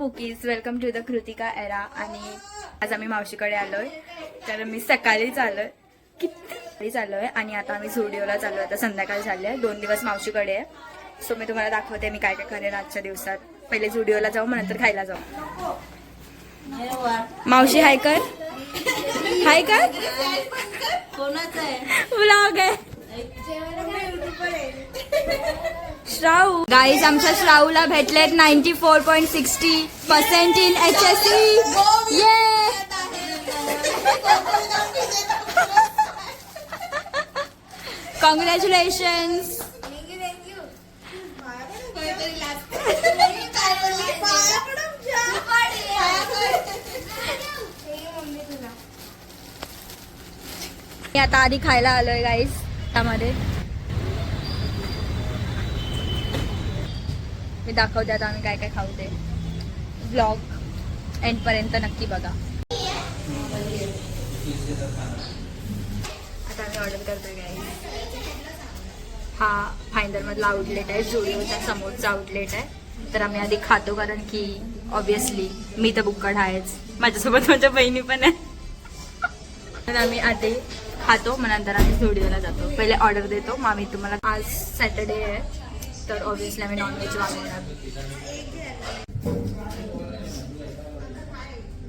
Cookies, welcome to the Kritika era. आणि आज आम्ही मावशीकडे आलोय. तर मी सकाळीच आलोय, किती आलोय आणि आता आम्ही झुडिओला चाललोय. आता संध्याकाळ झाली आहे, 2 दिवस मावशीकडे आहे. सो मी तुम्हाला दाखवते मी काय काय करेन आजच्या दिवसात. पहिले झुडिओला जाऊ, मग नंतर खायला जाऊ. मावशी हाय कर, हाय कर. कोणाचं आहे व्लॉग आहे. श्राऊ गाईज, आमच्या श्राऊला भेटलेत 94.60% इन HSC. ये कॉंग्रॅच्युलेशन्स. मी आता आधी खायला आलोय गाईज. त्यामध्ये मी दाखवते आता आम्ही काय काय खाऊ ते. ब्लॉग एंड पर्यंत नक्की बघा. आता आम्ही ऑर्डर करतोय गाईज. हा फायनल मधला आउटलेट आहे, झुडिओच्या समोरचा आउटलेट आहे. तर आम्ही आधी खातो, कारण की ऑब्विसली मी तर बुक्कड आहेच, माझ्यासोबत माझ्या बहिणी पण आहे. तर आम्ही आधी खातो, मग नंतर आम्ही झुडिओला जातो. पहिले ऑर्डर देतो. मग आम्ही तुम्हाला, आज सॅटर्डे आहे तर ऑब्विसली आम्ही नॉनव्हेज मागवणार.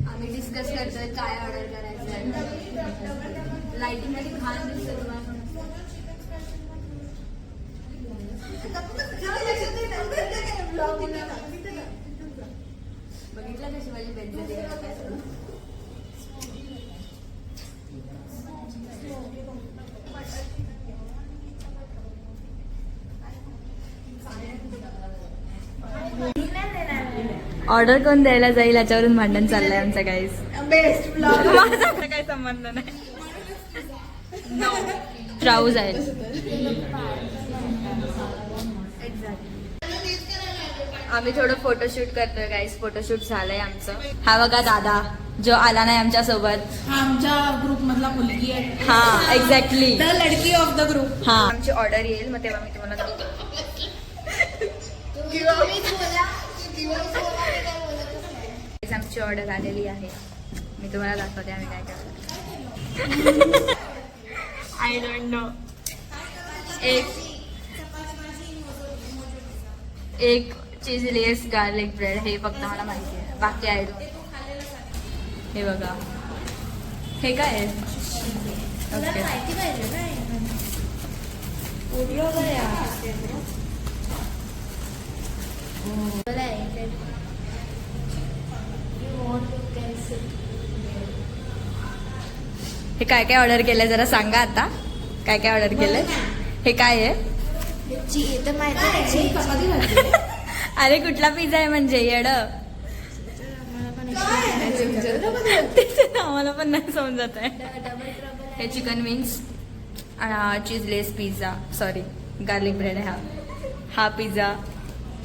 आम्ही डिस्कस करतोय काय ऑर्डर करायचं आहे. लाइटिंग मध्ये खान दिसतं तुम्हाला. बघितलं कशी माझी बेइज्जती करत आहे. ऑर्डर कोण द्यायला जाईल याच्यावरून भांडण चाललंय आमचं गाईज. Best blog. माझा काही संबंध नाही. ट्राऊज आहेत. आम्ही थोडं फोटोशूट करतोय गाईज. फोटोशूट झालंय आमचं. हा बघा दादा जो आला नाही आमच्या सोबत. आमच्या ग्रुप मधला मुलगी आहे. हा एक्झॅक्टली, द लडकी ऑफ द ग्रुप. हा आमची ऑर्डर येईल, मग तेव्हा मी तुम्हाला दाखवतो. आमची ऑर्डर आलेली आहे, मी तुम्हाला दाखवते आम्ही काय करतो. I don't know. एक चीज लेस गार्लिक ब्रेड, हे फक्त मला माहिती आहे, बाकी आहे डोंट. हे बघा, हे काय आहे? ओके. हे काय काय ऑर्डर केलंय जरा सांगा आता. काय काय ऑर्डर केलंय? हे काय आहे? अरे कुठला पिझ्झा आहे म्हणजे येड? आम्हाला पण नाही समजत आहे. हे chicken wings, cheeseless pizza, sorry garlic bread आहे. हा पिझ्झा.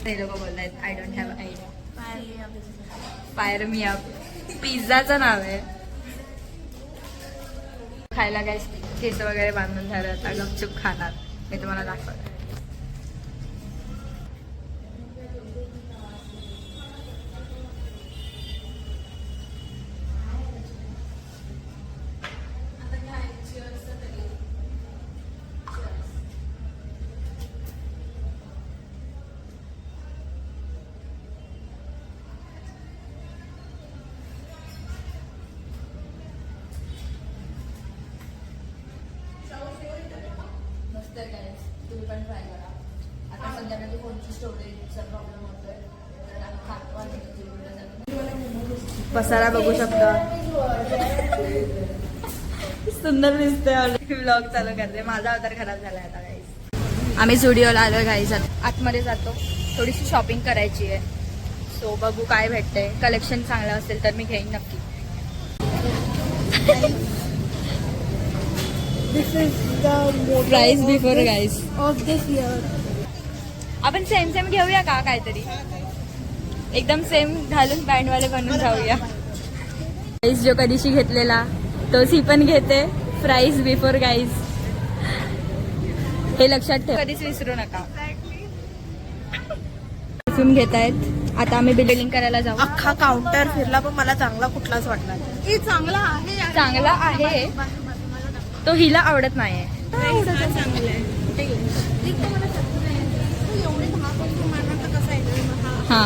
ते लोक बोलतायत I don't have idea. Fire me up पिझ्झाचं नाव आहे. खायला काय केस वगैरे बांधून झालं, आता गपचूप खाणार. मी तुम्हाला दाखवते. तुम्ही पण ट्राय करा. आता संध्याकाळी फोनची स्टोरेजचा प्रॉब्लेम होतोय. पसारा बघू शकता. सुंदर दिसतोय. व्लॉग चालू करते. माझा अवतार खराब झालाय आता गाईज. आम्ही झुडिओला आलोय गाईज. आतमध्ये जातो, थोडीशी शॉपिंग करायची आहे. सो बघू काय भेटतंय. कलेक्शन चांगलं असेल तर मी घेईन नक्की. This is the price before guys of this year. आपण सेम सेम घेऊया का काहीतरी? एकदम सेम घालून बँडवाले बनून जाऊया. गाईज जो कधीशी घेतलेला तोच ही पण घेते. प्राइस बिफोर गाईज, हे लक्षात ठेव, कधीच विसरू नका. परफ्यूम घेतायत आता आम्ही बिलिंग करायला जाऊ. अख्खा काउंटर फिरला पण मला चांगला कुठलाच वाटला नाही. चांगला आहे यार. चांगला आहे तो हिला आवडत नाहीये. हा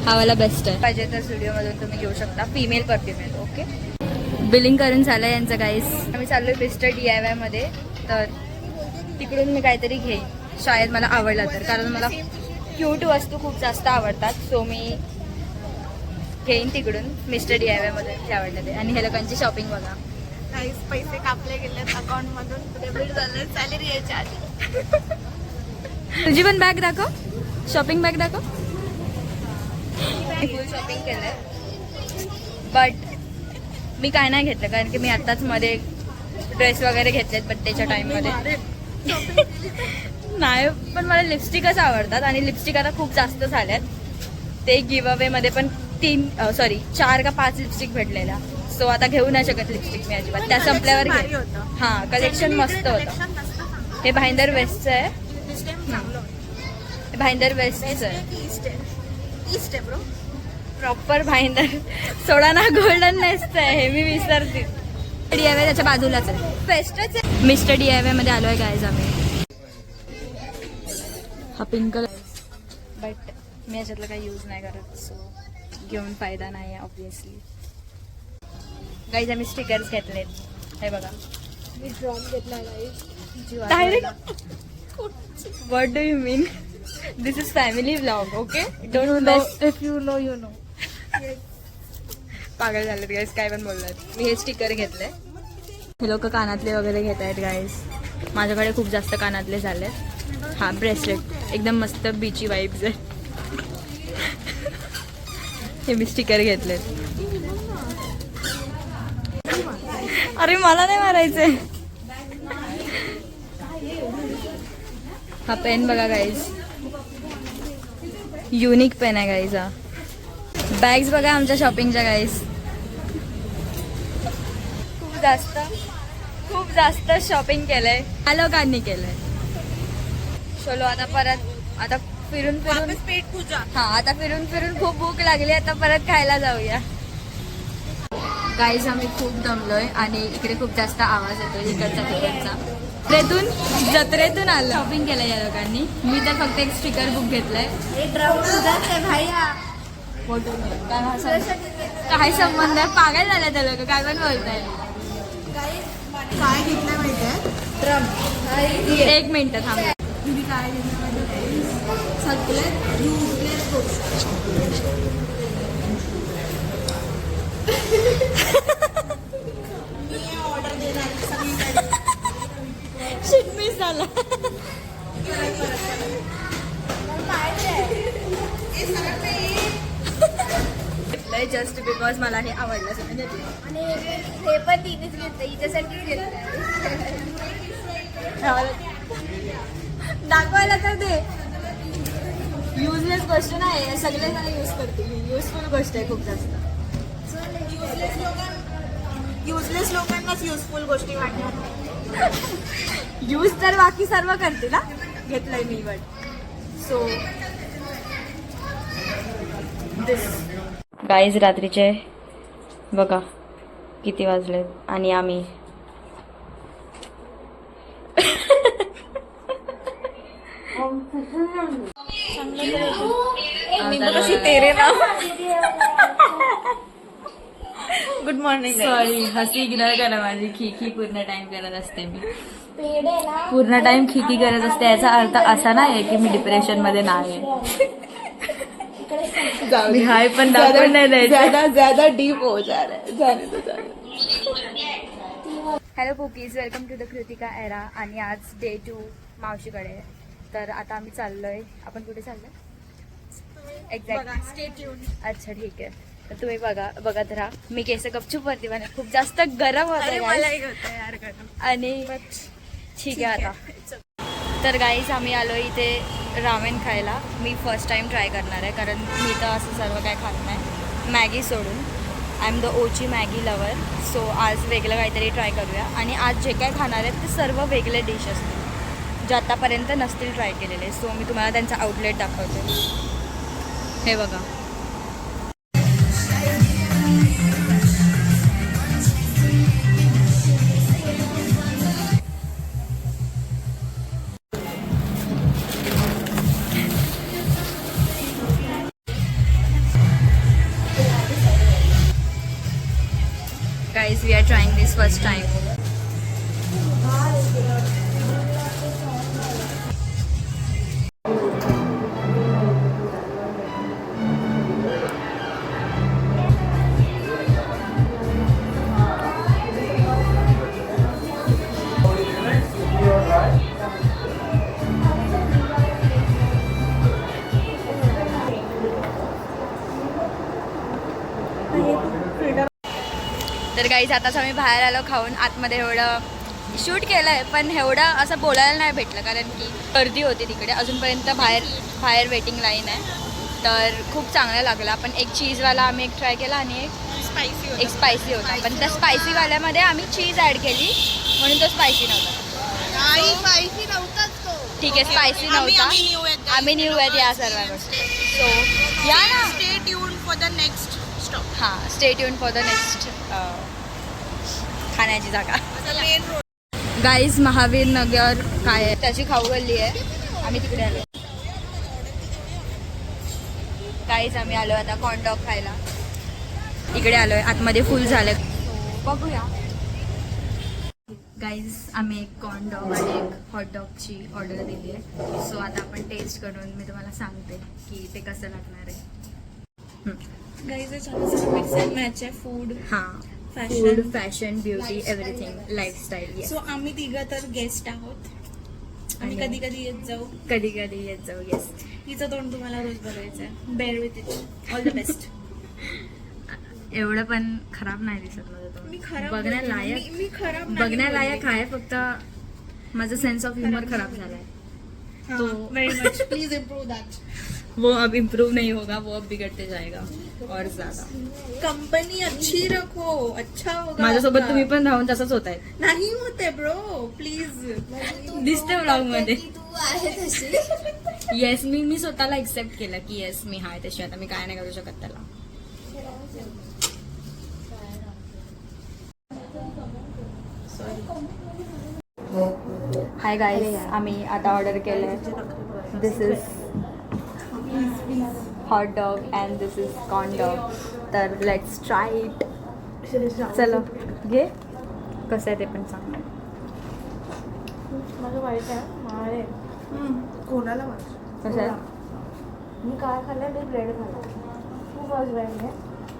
हा वाला बेस्ट आहे. पाहिजे तर स्टुडिओमधून तुम्ही घेऊ शकता. फिमेल परफ्यूम आहे. ओके बिलिंग करून झालं यांचं गाईस. आम्ही चाललोय मिस्टर DIY मध्ये. तर तिकडून मी काहीतरी घेईन शाळेत मला आवडला तर, कारण मला क्यूट वस्तू खूप जास्त आवडतात. सो मी घेईन तिकडून मिस्टर DIY मध्ये जे आवडलं ते. आणि हे लोकांची शॉपिंग बघा. पैसे कापले गेले अकाउंट मधून डेबिट झाले सॅलरी यायच्या आधी. तुझी पण बॅग दाखव. शॉपिंग बॅग दाखव. फुल शॉपिंग केलंय बट मी काय नाही घेतलं, कारण की मी आत्ताच मध्ये ड्रेस वगैरे घेतलेत बड्डेच्या टाइममध्ये. नाही पण मला लिपस्टिकच आवडतात आणि लिपस्टिक आता खूप जास्त झाल्यात. ते गिव्ह अवे मध्ये पण 4 का 5 लिपस्टिक भेटलेल्या. सो आता घेऊ नाही शकत लिपस्टिक मी अजिबात. त्या संपल्यावर घे. हा कलेक्शन मस्त होतं. हे भाईंदर वेस्टचं आहे. भाईंदर वेस्टच आहे. प्रॉपर भाईंदर सोडा ना गोल्डन नेस्ट आहे हे मी विसरते. DIY त्याच्या बाजूलाच आहे. फेस्टच आहे. मिस्टर DIY मध्ये आलोय गाईज आम्ही. हा पिंक कलर बट मी याच्यातला काही यूज नाही करत. सो घेऊन फायदा नाही आहे ऑब्विसली. गाईज आम्ही स्टिकर्स घेतलेत. हे बघा मी ड्रॉप घेतला direct. What do you mean? This is family vlog. Okay don't mess. If you know you know. पागल झालेत गाईज काय पण बोललात. मी हे स्टिकर घेतले. हे लोक कानातले वगैरे घेत आहेत गाईज. माझ्याकडे खूप जास्त कानातले झालेत. हा ब्रेसलेट एकदम मस्त बीची वाईब्स आहे. हे मी स्टिकर घेतलेत. अरे मला नाही मारायचंय. हा पेन बघा गाईज. युनिक पेन आहे गाईज हा. बॅग्स बघा आमच्या शॉपिंगच्या गाईज. खूप जास्त शॉपिंग केलंय. ह्या लोकांनी केलंय. चलो आता परत आता फिरून पेट पूजा. हा आता फिरून खूप भूक लागली. आता परत खायला जाऊया. गाईज आम्ही खूप दमलोय आणि इकडे खूप जास्त आवाज येतोय इकडचा तिकडचा. जत्रेतून आलं. शॉपिंग केलं या लोकांनी. मी तर फक्त एक स्टिकर बुक घेतलंय. काय संबंध आहे? पागल झाला त्या लोक काय पण बोलताय. काय घेतलं माहितीये? ड्रम. एक मिनिट थांब. तुम्ही काय घेतलं माहितीये? सगळे युजलेस गोष्ट. मी ऑर्डर देणार सगळीकडे. शिट मिस झाला. जस्ट बिकॉज मला हे आवडलं. आणि हे पण तिनेच घेतलं. हिच्यासाठीच घेतलं. दाखवायला तर दे. युजलेस गोष्ट नाही सगळे जण यूज करतील. युजफुल गोष्ट आहे खूप जास्त. युजलेस लोकांनाच युजफुल गोष्टी वाटतात. यूज तर बाकी सर्व करते ना. घेतलंय me but so this. Guys रात्रीचे बघा किती वाजले आणि आम्ही तेरे नाम. Good morning. सॉरी हसी इग्नोर करा माझी. खिकी पूर्ण टाइम करत असते मी. पूर्ण टाइम खिकी करत असते. याचा अर्थ असा नाही की मी डिप्रेशन मध्ये नाही. मी हाय पण दाखवून नाही द्यायचं. ज्यादा डीप हो जा रहा है. जाने दो. Hello pookies, welcome to the Kritika era. आणि आज डे 2 मावशीकडे. तर आता आम्ही चाललोय. आपण कुठे चाललोय एक्झॅक्ट? अच्छा ठीक आहे. तर तुम्ही बघत राहा. मी केस गपचूप वरती बनत. खूप जास्त गरम होत आणि ठीक आहे आता. तर गाईज आम्ही आलो इथे रामेन खायला. मी फर्स्ट टाइम ट्राय करणार आहे कारण मी तर असं सर्व काय खात नाही मॅगी सोडून. आय एम द ओची मॅगी लवर. सो आज वेगळं काहीतरी ट्राय करूया. आणि आज जे काय खाणार आहेत ते सर्व वेगळे डिश असतील जे आतापर्यंत नसतील ट्राय केलेले. सो मी तुम्हाला त्यांचा आउटलेट दाखवते. हे बघा. Guys, we are trying this first time. तर गाईज आताच आम्ही बाहेर आलो खाऊन. आतमध्ये एवढं शूट केलं आहे पण एवढं असं बोलायला नाही भेटलं कारण की गर्दी होती तिकडे. अजूनपर्यंत बाहेर वेटिंग लाईन आहे. तर खूप चांगलं लागला. पण एक चीजवाला आम्ही एक ट्राय केला आणि एक स्पायसी होता. पण त्या स्पायसीवाल्यामध्ये आम्ही चीज ॲड केली म्हणून तो स्पायसी नव्हता. ठीक आहे, स्पायसी नव्हता. आम्ही न्यू आहेत या सर्व गोष्टी. सो या ना, stay tune for the next stop. हां, stay tune for the next खाण्याची जागा. गाईज महावीर नगर काय आहे त्याची खाऊ गल्ली आहे. आम्ही तिकडे आलो. गाईज आम्ही आलो आता कॉर्न डॉग खायला. इकडे आलोय, आतमध्ये फुल झालं. बघूया. गाईज आम्ही एक कॉर्न डॉग आणि एक हॉट डॉगची ऑर्डर दिली आहे. सो आता आपण टेस्ट करून मी तुम्हाला सांगते की ते कसं लागणार आहे. गाईज मिक्स अँड मॅच आहे. फूड, हां, fashion, food, fashion, beauty, everything, lifestyle. So आम्ही तिघं तर गेस्ट आहोत. आम्ही कधी कधी येत जाऊ. कधी कधी येत जाऊ. येस. तिचं तोंड तुम्हाला रोज बघायचं आहे. Bear with it. All the best. एवढं पण खराब नाही दिसत माझं तोंड. मी खराब बघण्यालायक, मी खराब नाही बघण्यालायक बोलली. आहे. फक्त माझं सेन्स ऑफ ह्युमर खराब झालाय. हाँ, तो very much. Please improve that. वो अब इम्प्रूव नहीं होगा, वो अब बिगड़ते जाएगा और ज्यादा. कंपनी अच्छी रखो, अच्छा होगा. माझ्यासोबत आपका. तुम्ही पण राहून तसंच होत आहे. नाही होते ब्रो, प्लीज. दिसते ब्लॉग मध्ये. येस, मी स्वतःला एक्सेप्ट केलं की येस मी हाय तशी. आता मी काय नाही करू शकत त्याला. हाय गाईज, आम्ही आता ऑर्डर केलं आहे. This is hot dog and this is corn dog. तर लेट्स ट्राय इट. चलो घे, कसं आहे ते पण सांग. माझं वाईट आहे. माळे कोणाला वाईट? कसं आहे? मी काय खाल्लं? मी ब्रेड खाल्ला. खूप आज ब्रेड आहे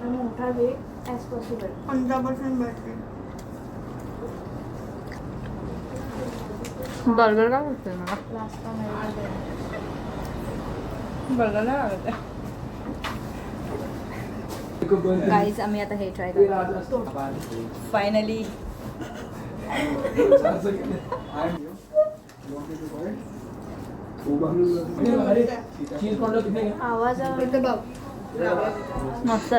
आणि मोठा weight as possible. 15% battery. Burger काय वाटतंय मला? लास्ट टाइम बर्गर नाही आवडत. गाईज आम्ही आता हे ट्राय करतो फायनली. आवाज मस्त.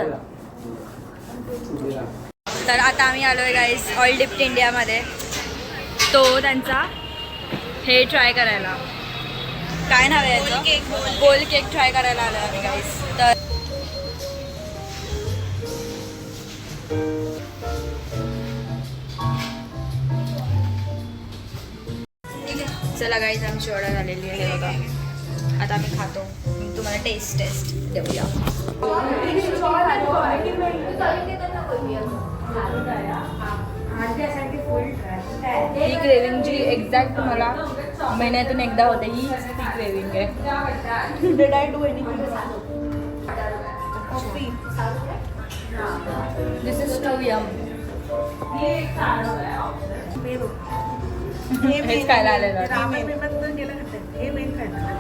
तर आता आम्ही आलोय गाईज ऑल डिप्ट इंडियामध्ये. तो त्यांचा हे ट्राय करायला, काय नाव आहे याचं, गोल केक ट्राय करायला आलो आम्ही गाईज. तर चला गाईज आमची ऑर्डर आलेली आहे बघा. आता आम्ही खातो. तुम्हाला टेस्ट देऊया. ही क्रेविंग जी एक्झॅक्ट मला महिन्यातून एकदा होते, ही ती क्रेविंग आहे. Did I do anything? Coffee. This is too yum. हेच खायला आलेलं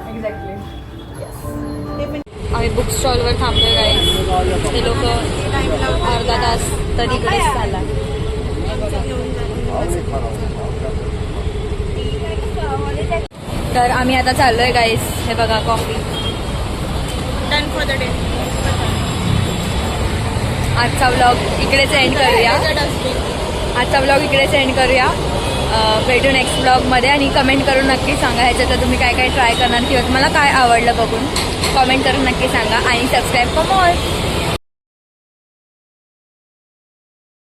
एक्झॅक्टली. आम्ही बुक स्टॉलवर थांबलोय गाईज. ते लोक अर्धा तास तरी इकडेच चालला. तर आम्ही आता चाललोय गाईज. हे बघा coffee. Done for the day. आजचा व्लॉग इकडेच एंड करूया. आजचा व्लॉग इकडेच एंड करूया. भेटू नेक्स्ट ब्लॉगमध्ये. आणि कमेंट करून नक्की सांगा ह्याच्यात तुम्ही काय काय ट्राय करणार किंवा तुम्हाला काय आवडलं बघून कमेंट करून नक्की सांगा. आणि सबस्क्राईब फॉर मोर.